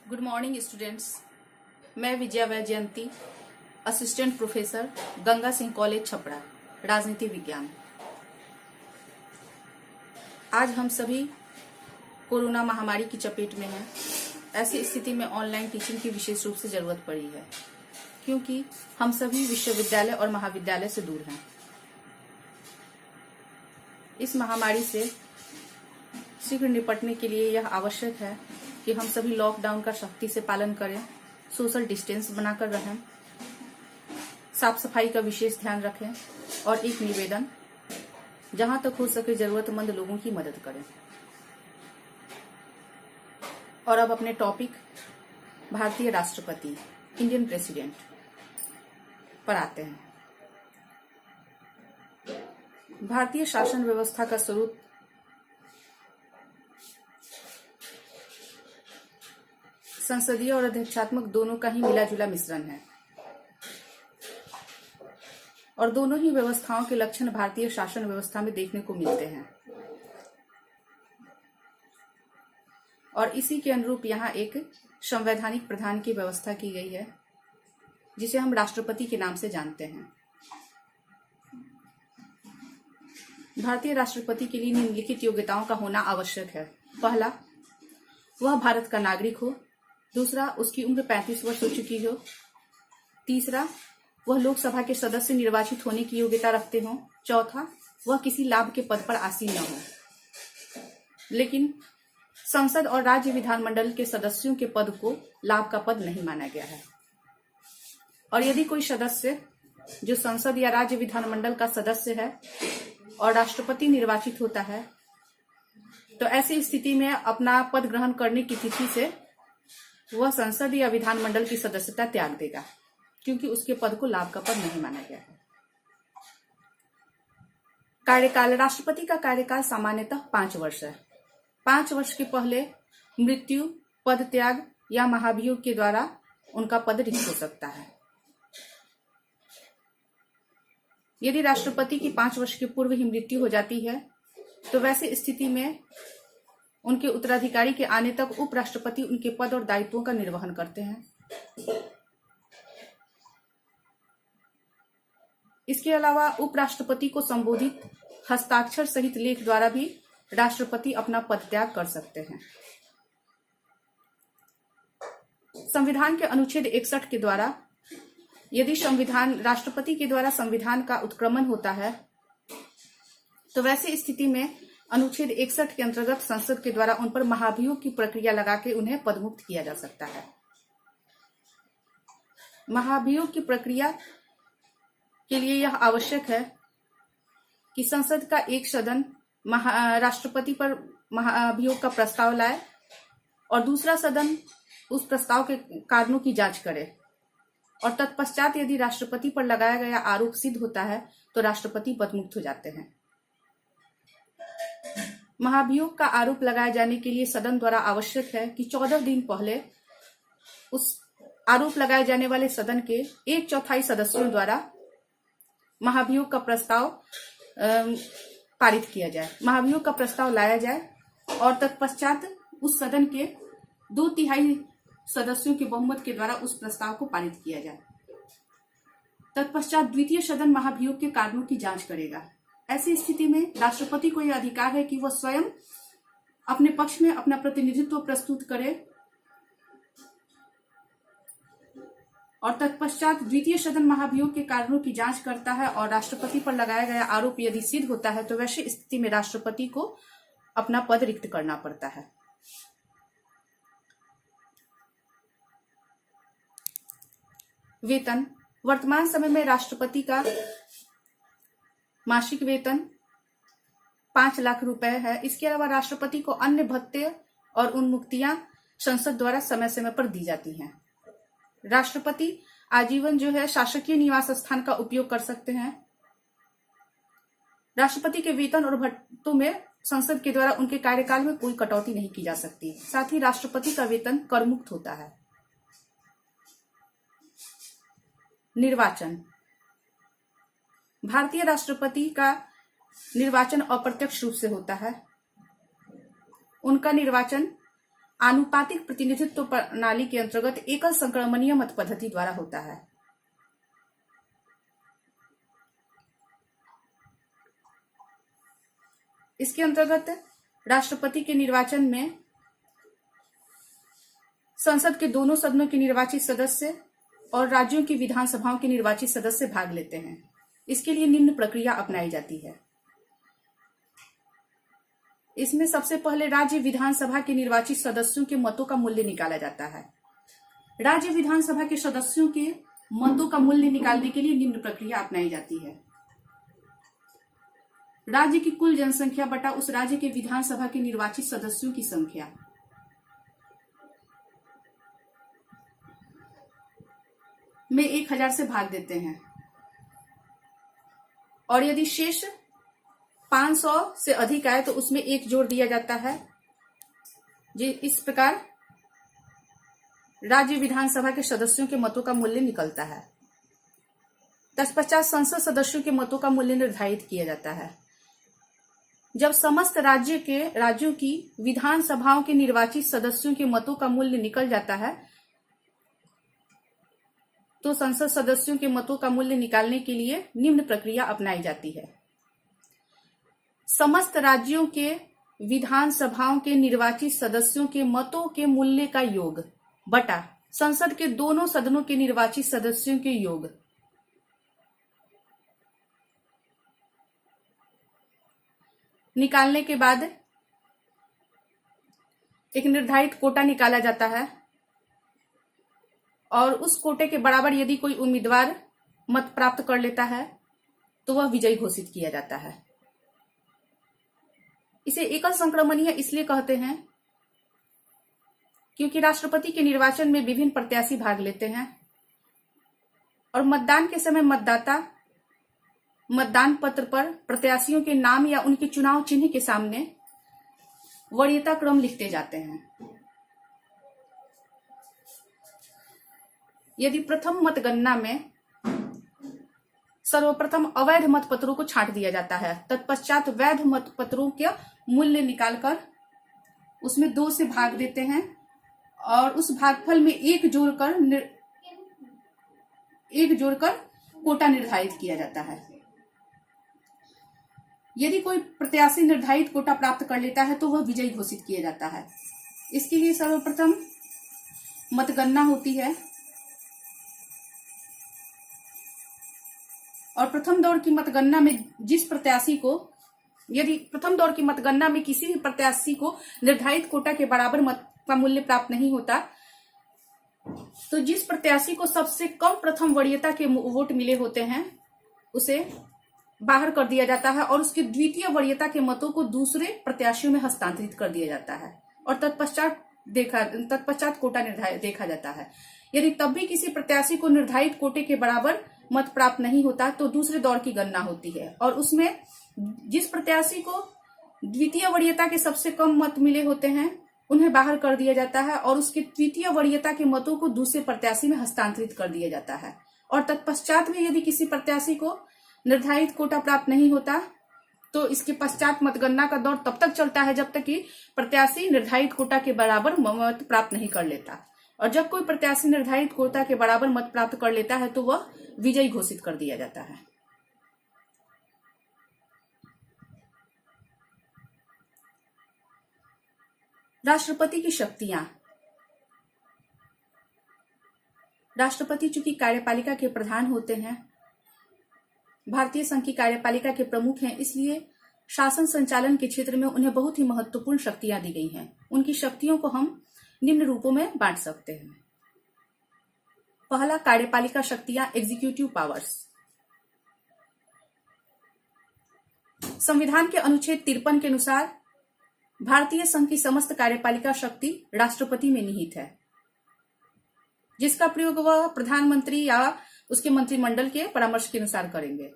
Good morning students. मैं Vijaya Vaijayanti, assistant professor, Ganga Singh college Chhapra, राजनीति विज्ञान। आज हम सभी कोरोना महामारी की चपेट में हैं। ऐसी स्थिति में ऑनलाइन टीचिंग की विशेष रूप से जरूरत पड़ी है, क्योंकि हम सभी विश्वविद्यालय और महाविद्यालय से दूर हैं। इस महामारी से शीघ्र निपटने के लिए यह आवश्यक है कि हम सभी लॉकडाउन का सख्ती से पालन करें, सोशल डिस्टेंस बनाकर रहें, साफ सफाई का विशेष ध्यान रखें और एक निवेदन, जहां तक हो सके जरूरतमंद लोगों की मदद करें। और अब अपने टॉपिक भारतीय राष्ट्रपति, इंडियन प्रेसिडेंट पर आते हैं। भारतीय शासन व्यवस्था का स्वरूप संसदीय और अध्यक्षात्मक दोनों का ही मिला जुला मिश्रण है, और दोनों ही व्यवस्थाओं के लक्षण भारतीय शासन व्यवस्था में देखने को मिलते हैं। और इसी के अनुरूप यहाँ एक संवैधानिक प्रधान की व्यवस्था की गई है, जिसे हम राष्ट्रपति के नाम से जानते हैं। भारतीय राष्ट्रपति के लिए निम्नलिखित योग्यताओं का होना आवश्यक है। पहला, वह भारत का नागरिक हो। दूसरा, उसकी उम्र 35 वर्ष हो चुकी हो। तीसरा, वह लोकसभा के सदस्य निर्वाचित होने की योग्यता रखते हो। चौथा, वह किसी लाभ के पद पर आसीन न हो। लेकिन संसद और राज्य विधानमंडल के सदस्यों के पद को लाभ का पद नहीं माना गया है। और यदि कोई सदस्य जो संसद या राज्य विधानमंडल का सदस्य है और राष्ट्रपति निर्वाचित होता है, तो ऐसी स्थिति में अपना पद ग्रहण करने की तिथि से वह संसद या विधानमंडल की सदस्यता त्याग देगा, क्योंकि उसके पद को लाभ का पद नहीं माना गया है। कार्यकाल, राष्ट्रपति का कार्यकाल सामान्यतः 5 वर्ष है। 5 वर्ष के पहले मृत्यु, पद त्याग या महाभियोग के द्वारा उनका पद रिक्त हो सकता है। यदि राष्ट्रपति की 5 वर्ष के पूर्व ही मृत्यु हो जाती है, तो वैसे स्थिति में उनके उत्तराधिकारी के आने तक उपराष्ट्रपति उनके पद और दायित्वों का निर्वहन करते हैं। इसके अलावा उपराष्ट्रपति को संबोधित हस्ताक्षर सहित लेख द्वारा भी राष्ट्रपति अपना पद त्याग कर सकते हैं। संविधान के अनुच्छेद 61 के द्वारा यदि राष्ट्रपति के द्वारा संविधान का उत्क्रमण होता है, तो वैसे स्थिति में अनुच्छेद 61 के अंतर्गत संसद के द्वारा उन पर महाभियोग की प्रक्रिया लगा के उन्हें पदमुक्त किया जा सकता है। महाभियोग की प्रक्रिया के लिए यह आवश्यक है कि संसद का एक सदन राष्ट्रपति पर महाभियोग का प्रस्ताव लाए और दूसरा सदन उस प्रस्ताव के कारणों की जांच करे, और तत्पश्चात यदि राष्ट्रपति पर लगाया गया आरोप सिद्ध होता है तो राष्ट्रपति पदमुक्त हो जाते हैं। महाभियोग का आरोप लगाए जाने के लिए सदन द्वारा आवश्यक है कि 14 दिन पहले उस आरोप लगाए जाने वाले सदन के 1/4 सदस्यों द्वारा महाभियोग का प्रस्ताव पारित किया जाए, महाभियोग का प्रस्ताव लाया जाए, और तत्पश्चात उस सदन के 2/3 सदस्यों के बहुमत के द्वारा उस प्रस्ताव को पारित किया जाए। तत्पश्चात द्वितीय सदन महाभियोग के कारणों की जांच करेगा। ऐसी स्थिति में राष्ट्रपति को यह अधिकार है कि वह स्वयं अपने पक्ष में अपना प्रतिनिधित्व प्रस्तुत करे, और तत्पश्चात द्वितीय सदन महाभियोग के कारणों की जांच करता है, और राष्ट्रपति पर लगाया गया आरोप यदि सिद्ध होता है तो वैसी स्थिति में राष्ट्रपति को अपना पद रिक्त करना पड़ता है। वेतन, वर्तमान समय में राष्ट्रपति का मासिक वेतन 5 लाख रुपए है। इसके अलावा राष्ट्रपति को अन्य भत्ते और उन्मुक्तियां संसद द्वारा समय समय पर दी जाती हैं। राष्ट्रपति आजीवन जो है शासकीय निवास स्थान का उपयोग कर सकते हैं। राष्ट्रपति के वेतन और भत्तों में संसद के द्वारा उनके कार्यकाल में कोई कटौती नहीं की जा सकती। साथ ही राष्ट्रपति का वेतन कर मुक्त होता है। निर्वाचन, भारतीय राष्ट्रपति का निर्वाचन अप्रत्यक्ष रूप से होता है। उनका निर्वाचन आनुपातिक प्रतिनिधित्व प्रणाली के अंतर्गत एकल संक्रमणीय मत पद्धति द्वारा होता है। इसके अंतर्गत राष्ट्रपति के निर्वाचन में संसद के दोनों सदनों के निर्वाचित सदस्य और राज्यों की विधानसभाओं के निर्वाचित सदस्य भाग लेते हैं। इसके लिए निम्न प्रक्रिया अपनाई जाती है। इसमें सबसे पहले राज्य विधानसभा के निर्वाचित सदस्यों के मतों का मूल्य निकाला जाता है। राज्य विधानसभा के सदस्यों के मतों का मूल्य निकालने के लिए निम्न प्रक्रिया अपनाई जाती है। राज्य की कुल जनसंख्या बटा उस राज्य के विधानसभा के निर्वाचित सदस्यों की संख्या। में 1000 से भाग देते हैं और यदि शेष 500 से अधिक आए तो उसमें 1 जोड़ दिया जाता है। इस प्रकार राज्य विधानसभा के सदस्यों के मतों का मूल्य निकलता है। तत्पश्चात संसद सदस्यों के मतों का मूल्य निर्धारित किया जाता है। जब समस्त राज्यों की विधानसभाओं के निर्वाचित सदस्यों के मतों का मूल्य निकल जाता है तो संसद सदस्यों के मतों का मूल्य निकालने के लिए निम्न प्रक्रिया अपनाई जाती है। समस्त राज्यों के विधानसभाओं के निर्वाचित सदस्यों के मतों के मूल्य का योग बटा संसद के दोनों सदनों के निर्वाचित सदस्यों के योग। निकालने के बाद एक निर्धारित कोटा निकाला जाता है और उस कोटे के बराबर यदि कोई उम्मीदवार मत प्राप्त कर लेता है तो वह विजयी घोषित किया जाता है। इसे एकल संक्रमणीय इसलिए कहते हैं क्योंकि राष्ट्रपति के निर्वाचन में विभिन्न प्रत्याशी भाग लेते हैं और मतदान के समय मतदाता मतदान पत्र पर प्रत्याशियों के नाम या उनके चुनाव चिन्ह के सामने वरीयता क्रम लिखते जाते हैं। यदि प्रथम मतगणना में सर्वप्रथम अवैध मतपत्रों को छांट दिया जाता है, तत्पश्चात वैध मतपत्रों के मूल्य निकालकर उसमें 2 से भाग देते हैं और उस भागफल में एक जोड़कर कोटा निर्धारित किया जाता है। यदि कोई प्रत्याशी निर्धारित कोटा प्राप्त कर लेता है तो वह विजयी घोषित किया जाता है। इसके लिए सर्वप्रथम मतगणना होती है और प्रथम दौर की मतगणना में यदि प्रथम दौर की मतगणना में किसी भी प्रत्याशी को निर्धारित कोटा के बराबर मत का मूल्य प्राप्त नहीं होता तो जिस प्रत्याशी को सबसे कम प्रथम वरीयता के वोट मिले होते हैं उसे बाहर कर दिया जाता है और उसके द्वितीय वरीयता के मतों को दूसरे प्रत्याशियों में हस्तांतरित कर दिया जाता है और तत्पश्चात कोटा देखा जाता है। यदि तब भी किसी प्रत्याशी को निर्धारित कोटे के बराबर मत प्राप्त नहीं होता तो दूसरे दौर की गणना होती है और उसमें जिस प्रत्याशी को द्वितीय वरीयता के सबसे कम मत मिले होते हैं उन्हें बाहर कर दिया जाता है और उसके तृतीय वरीयता के मतों को दूसरे प्रत्याशी में हस्तांतरित कर दिया जाता है। और तत्पश्चात में यदि किसी प्रत्याशी को निर्धारित कोटा प्राप्त नहीं होता तो इसके पश्चात मतगणना का दौर तब तक चलता है जब तक कि प्रत्याशी निर्धारित कोटा के बराबर मत प्राप्त नहीं कर लेता और जब कोई प्रत्याशी निर्धारित कोटा के बराबर मत प्राप्त कर लेता है तो वह विजयी घोषित कर दिया जाता है। राष्ट्रपति की शक्तियां। राष्ट्रपति चूंकि कार्यपालिका के प्रधान होते हैं, भारतीय संघ की कार्यपालिका के प्रमुख हैं, इसलिए शासन संचालन के क्षेत्र में उन्हें बहुत ही महत्वपूर्ण शक्तियां दी गई हैं। उनकी शक्तियों को हम निम्न रूपों में बांट सकते हैं। पहला, कार्यपालिका शक्तियां, एग्जीक्यूटिव पावर्स। संविधान के अनुच्छेद 53 के अनुसार भारतीय संघ की समस्त कार्यपालिका शक्ति राष्ट्रपति में निहित है, जिसका प्रयोग वह प्रधानमंत्री या उसके मंत्रिमंडल के परामर्श के अनुसार करेंगे।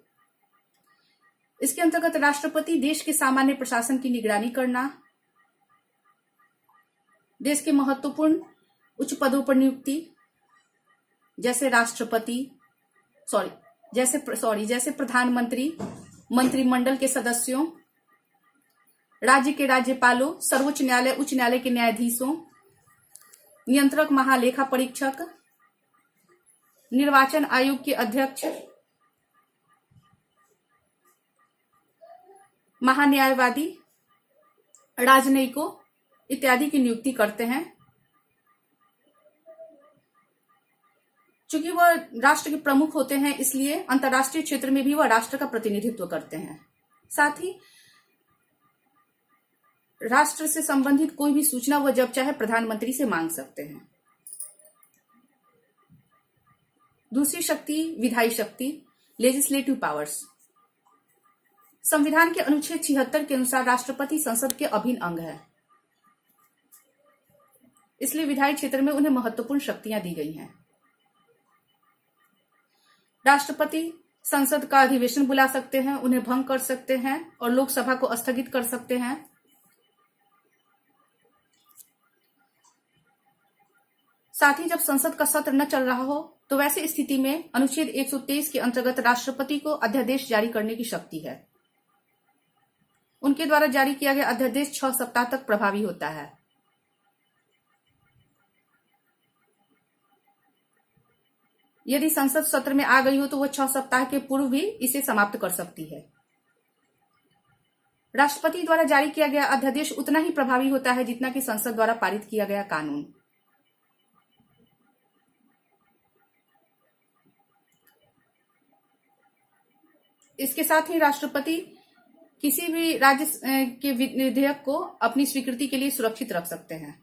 इसके अंतर्गत राष्ट्रपति देश के सामान्य प्रशासन की निगरानी करना, देश के महत्वपूर्ण उच्च पदों पर नियुक्ति जैसे जैसे प्रधानमंत्री, मंत्रिमंडल के सदस्यों, राज्य के राज्यपालों, सर्वोच्च न्यायालय, उच्च न्यायालय के न्यायाधीशों, नियंत्रक महालेखा परीक्षक, निर्वाचन आयोग के अध्यक्ष, महान्यायवादी, राजनयिकों इत्यादि की नियुक्ति करते हैं। चूंकि वह राष्ट्र के प्रमुख होते हैं, इसलिए अंतर्राष्ट्रीय क्षेत्र में भी वह राष्ट्र का प्रतिनिधित्व करते हैं। साथ ही राष्ट्र से संबंधित कोई भी सूचना वह जब चाहे प्रधानमंत्री से मांग सकते हैं। दूसरी शक्ति विधायी शक्ति, लेजिस्लेटिव पावर्स। संविधान के अनुच्छेद 76 के अनुसार राष्ट्रपति संसद के अभिन्न अंग है, इसलिए विधायी क्षेत्र में उन्हें महत्वपूर्ण शक्तियां दी गई हैं। राष्ट्रपति संसद का अधिवेशन बुला सकते हैं, उन्हें भंग कर सकते हैं और लोकसभा को स्थगित कर सकते हैं। साथ ही जब संसद का सत्र न चल रहा हो तो वैसे स्थिति में अनुच्छेद 123 के अंतर्गत राष्ट्रपति को अध्यादेश जारी करने की शक्ति है। उनके द्वारा जारी किया गया अध्यादेश 6 सप्ताह तक प्रभावी होता है। यदि संसद सत्र में आ गई हो तो वह 6 सप्ताह के पूर्व भी इसे समाप्त कर सकती है। राष्ट्रपति द्वारा जारी किया गया अध्यादेश उतना ही प्रभावी होता है जितना कि संसद द्वारा पारित किया गया कानून। इसके साथ ही राष्ट्रपति किसी भी राज्य के विधेयक को अपनी स्वीकृति के लिए सुरक्षित रख सकते हैं।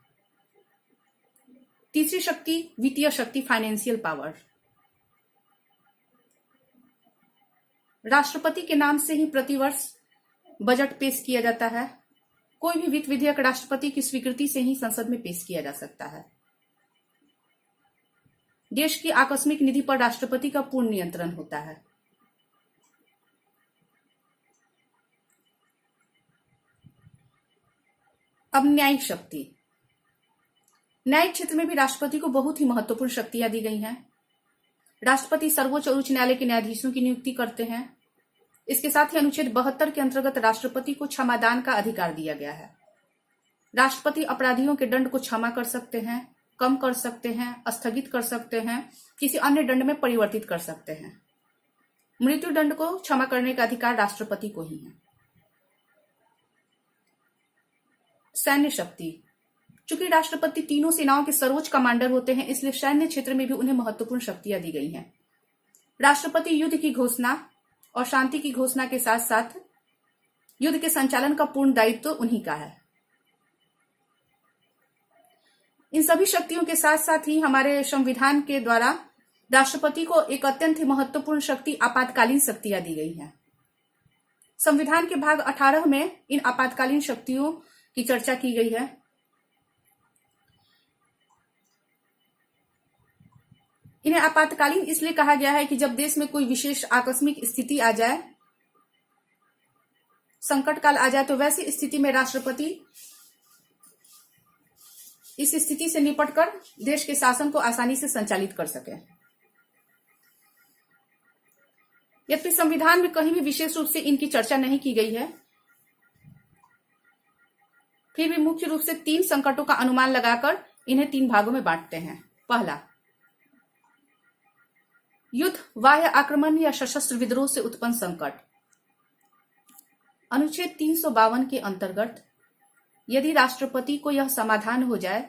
तीसरी शक्ति वित्तीय शक्ति, फाइनेंशियल पावर। राष्ट्रपति के नाम से ही प्रतिवर्ष बजट पेश किया जाता है। कोई भी वित्त विधेयक राष्ट्रपति की स्वीकृति से ही संसद में पेश किया जा सकता है। देश की आकस्मिक निधि पर राष्ट्रपति का पूर्ण नियंत्रण होता है। अब न्यायिक शक्ति। न्यायिक क्षेत्र में भी राष्ट्रपति को बहुत ही महत्वपूर्ण शक्तियां दी गई हैं। राष्ट्रपति सर्वोच्च और उच्च न्यायालय के न्यायाधीशों की नियुक्ति करते हैं। इसके साथ ही अनुच्छेद 72 के अंतर्गत राष्ट्रपति को क्षमादान का अधिकार दिया गया है। राष्ट्रपति अपराधियों के दंड को क्षमा कर सकते हैं, कम कर सकते हैं, स्थगित कर सकते हैं, किसी अन्य दंड में परिवर्तित कर सकते हैं। मृत्यु दंड को क्षमा करने का अधिकार राष्ट्रपति को ही है। सैन्य शक्ति। चूंकि राष्ट्रपति तीनों सेनाओं के सर्वोच्च कमांडर होते हैं, इसलिए सैन्य क्षेत्र में भी उन्हें महत्वपूर्ण शक्तियां दी गई हैं। राष्ट्रपति युद्ध की घोषणा और शांति की घोषणा के साथ साथ युद्ध के संचालन का पूर्ण दायित्व तो उन्हीं का है। इन सभी शक्तियों के साथ साथ ही हमारे संविधान के द्वारा राष्ट्रपति को एक अत्यंत ही महत्वपूर्ण शक्ति आपातकालीन शक्तियां दी गई हैं। संविधान के भाग 18 में इन आपातकालीन शक्तियों की चर्चा की गई है। इन्हें आपातकालीन इसलिए कहा गया है कि जब देश में कोई विशेष आकस्मिक स्थिति आ जाए, संकट काल आ जाए, तो वैसी स्थिति में राष्ट्रपति इस स्थिति से निपटकर देश के शासन को आसानी से संचालित कर सके। यद्यपि संविधान में कहीं भी विशेष रूप से इनकी चर्चा नहीं की गई है, फिर भी मुख्य रूप से 3 संकटों का अनुमान लगाकर इन्हें 3 भागों में बांटते हैं। पहला, युद्ध, बाह्य आक्रमण या सशस्त्र विद्रोह से उत्पन्न संकट। अनुच्छेद 352 के अंतर्गत यदि राष्ट्रपति को यह समाधान हो जाए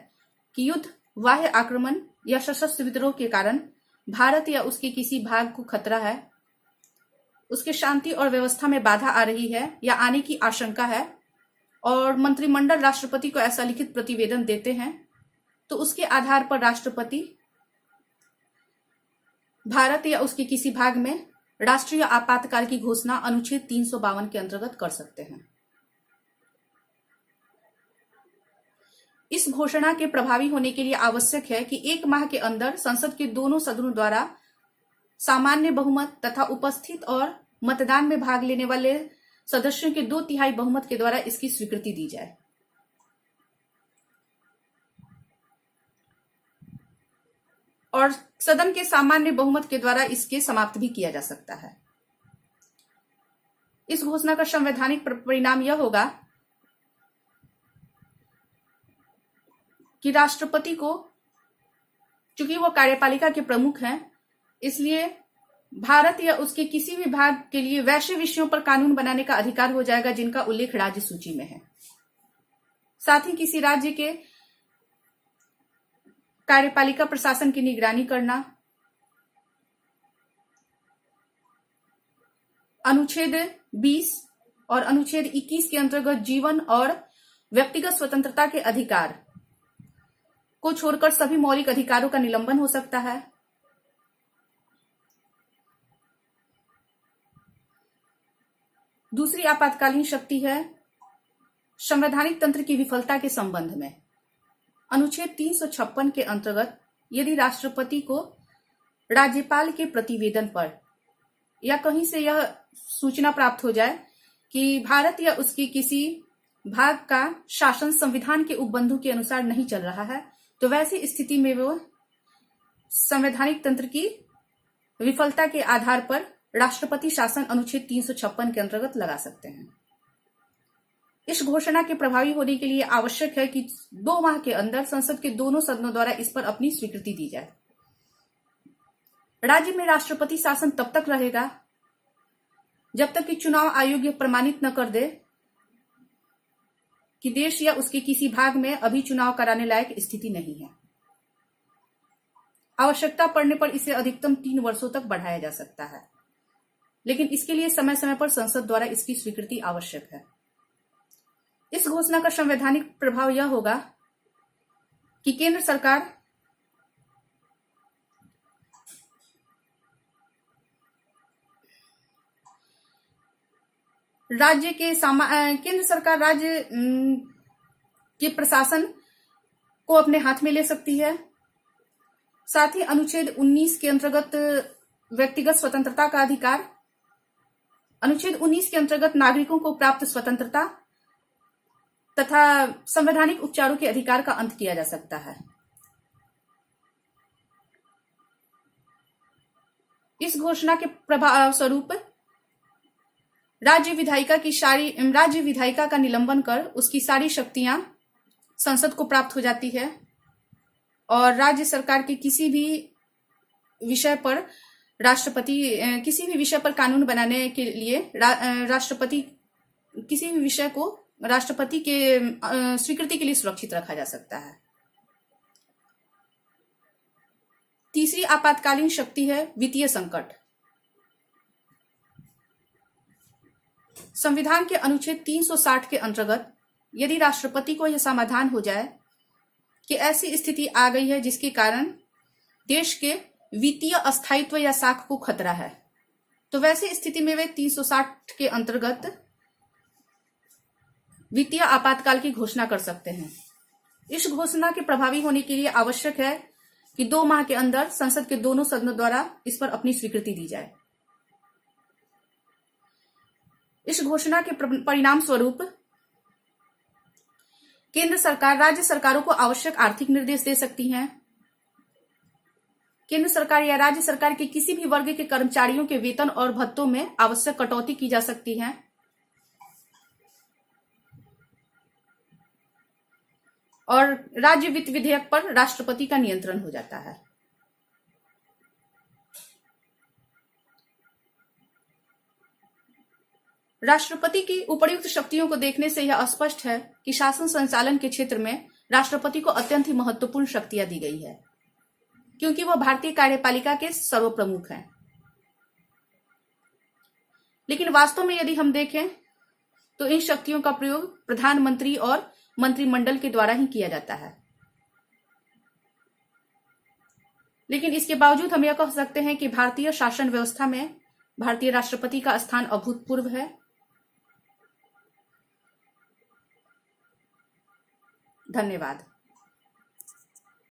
कि युद्ध, बाह्य आक्रमण या सशस्त्र विद्रोह के कारण भारत या उसके किसी भाग को खतरा है, उसके शांति और व्यवस्था में बाधा आ रही है या आने की आशंका है, और मंत्रिमंडल राष्ट्रपति को ऐसा लिखित प्रतिवेदन देते हैं, तो उसके आधार पर राष्ट्रपति भारत या उसके किसी भाग में राष्ट्रीय आपातकाल की घोषणा अनुच्छेद 352 के अंतर्गत कर सकते हैं। इस घोषणा के प्रभावी होने के लिए आवश्यक है कि 1 माह के अंदर संसद के दोनों सदनों द्वारा सामान्य बहुमत तथा उपस्थित और मतदान में भाग लेने वाले सदस्यों के 2/3 बहुमत के द्वारा इसकी स्वीकृति दी जाए। और सदन के सामान्य बहुमत के द्वारा इसके समाप्त भी किया जा सकता है। इस घोषणा का संवैधानिक परिणाम यह होगा कि राष्ट्रपति को चूंकि वो कार्यपालिका के प्रमुख हैं, इसलिए भारत या उसके किसी भी भाग के लिए वैसे विषयों पर कानून बनाने का अधिकार हो जाएगा जिनका उल्लेख राज्य सूची में है। साथ ही किसी राज्य के कार्यपालिका प्रशासन की निगरानी करना, अनुच्छेद 20 और अनुच्छेद 21 के अंतर्गत जीवन और व्यक्तिगत स्वतंत्रता के अधिकार को छोड़कर सभी मौलिक अधिकारों का निलंबन हो सकता है। दूसरी आपातकालीन शक्ति है संवैधानिक तंत्र की विफलता के संबंध में। अनुच्छेद 356 के अंतर्गत यदि राष्ट्रपति को राज्यपाल के प्रतिवेदन पर या कहीं से यह सूचना प्राप्त हो जाए कि भारत या उसके किसी भाग का शासन संविधान के उपबंधों के अनुसार नहीं चल रहा है, तो वैसी स्थिति में वो संवैधानिक तंत्र की विफलता के आधार पर राष्ट्रपति शासन अनुच्छेद 356 के अंतर्गत लगा सकते हैं। इस घोषणा के प्रभावी होने के लिए आवश्यक है कि 2 माह के अंदर संसद के दोनों सदनों द्वारा इस पर अपनी स्वीकृति दी जाए। राज्य में राष्ट्रपति शासन तब तक रहेगा जब तक कि चुनाव आयोग यह प्रमाणित न कर दे कि देश या उसके किसी भाग में अभी चुनाव कराने लायक स्थिति नहीं है। आवश्यकता पड़ने पर इसे अधिकतम 3 वर्षों तक बढ़ाया जा सकता है, लेकिन इसके लिए समय समय पर संसद द्वारा इसकी स्वीकृति आवश्यक है। इस घोषणा का संवैधानिक प्रभाव यह होगा कि केंद्र सरकार केंद्र सरकार राज्य के प्रशासन को अपने हाथ में ले सकती है। साथ ही अनुच्छेद 19 के अंतर्गत व्यक्तिगत स्वतंत्रता का अधिकार, अनुच्छेद 19 के अंतर्गत नागरिकों को प्राप्त स्वतंत्रता तथा संवैधानिक उपचारों के अधिकार का अंत किया जा सकता है। इस घोषणा के प्रभाव स्वरूप राज्य विधायिका का निलंबन कर उसकी सारी शक्तियां संसद को प्राप्त हो जाती है और राज्य सरकार के किसी भी विषय पर कानून बनाने के लिए राष्ट्रपति किसी भी विषय को राष्ट्रपति के स्वीकृति के लिए सुरक्षित रखा जा सकता है। तीसरी आपातकालीन शक्ति है वित्तीय संकट। संविधान के अनुच्छेद 360 के अंतर्गत यदि राष्ट्रपति को यह समाधान हो जाए कि ऐसी स्थिति आ गई है जिसके कारण देश के वित्तीय अस्थायित्व या साख को खतरा है, तो वैसी स्थिति में वे 360 के अंतर्गत वित्तीय आपातकाल की घोषणा कर सकते हैं। इस घोषणा के प्रभावी होने के लिए आवश्यक है कि 2 माह के अंदर संसद के दोनों सदनों द्वारा इस पर अपनी स्वीकृति दी जाए। इस घोषणा के परिणाम स्वरूप केंद्र सरकार राज्य सरकारों को आवश्यक आर्थिक निर्देश दे सकती हैं। केंद्र सरकार या राज्य सरकार के किसी भी वर्ग के कर्मचारियों के वेतन और भत्तों में आवश्यक कटौती की जा सकती है। और राज्य वित्त विधेयक पर राष्ट्रपति का नियंत्रण हो जाता है। राष्ट्रपति की उपर्युक्त शक्तियों को देखने से यह स्पष्ट है कि शासन संचालन के क्षेत्र में राष्ट्रपति को अत्यंत ही महत्वपूर्ण शक्तियां दी गई है, क्योंकि वह भारतीय कार्यपालिका के सर्वप्रमुख हैं। लेकिन वास्तव में यदि हम देखें तो इन शक्तियों का प्रयोग प्रधानमंत्री और मंत्रिमंडल के द्वारा ही किया जाता है। लेकिन इसके बावजूद हम यह कह सकते हैं कि भारतीय शासन व्यवस्था में भारतीय राष्ट्रपति का स्थान अभूतपूर्व है। धन्यवाद।